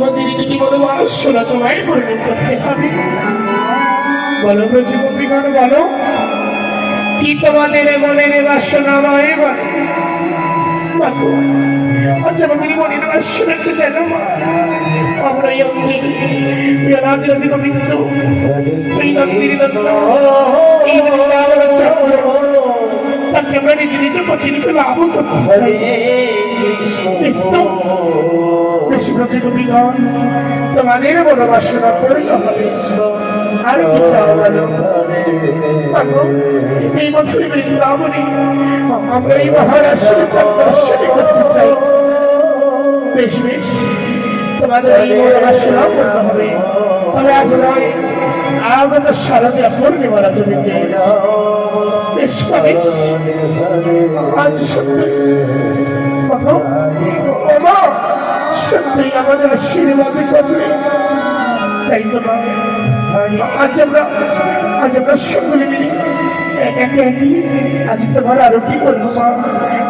তোমাদের দুটি বনবাসনা তোমায় পূরণ করতে হবে। বলো ব্রজগোপীগণ, বলো কি তোমাদের মনের বাসনা নয়? বলো আচ্ছা আমাদের মনের বাসনা কি জানো? আমরা গোবিন্দ সেই নন্দিনী নন্দ তাকে আমরা নিজ নিজ প্রতিনিধি লাভ করতে পারি। তোমাদের বড় বাসনা করে আর কি চাও বলো? এই মধুর বৃন্দাবনে আমরা এই মহারাষ্ট্রের দর্শনে করতে চাই। বেশ বেশ, তোমাদের এই বড় বাসনা করতে হবে। তবে আজ নয়, আগত শারদীয়া পূর্ণিমার জমিতে বেশ বেশ আজ সত্যি সত্যি আমাদের আশীর্বাদ করবে। তাই তো আজ আমরা সকলে মিলে একে একে আজ তোমার আরো কি করবো মা?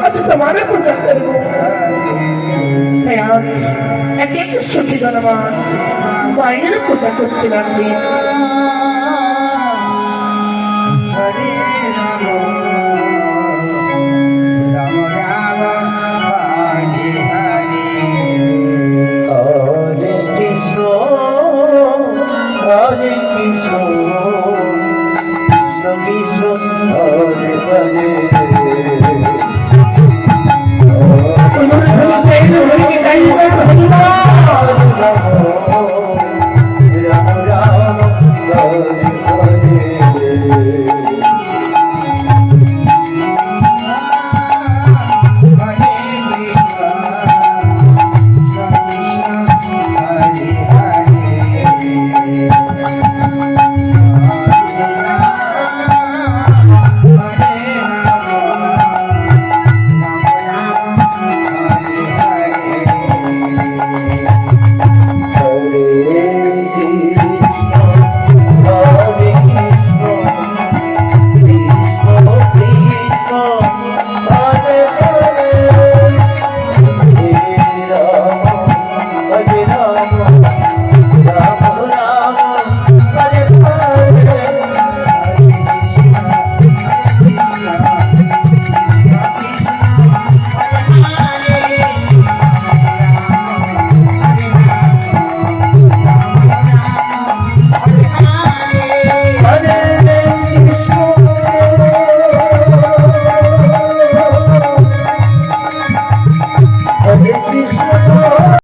আজ তোমার পূজা করবো। তাই আজ একে একে সখী জনমান মায়ের পূজা করতে লাগবে। হরে রাম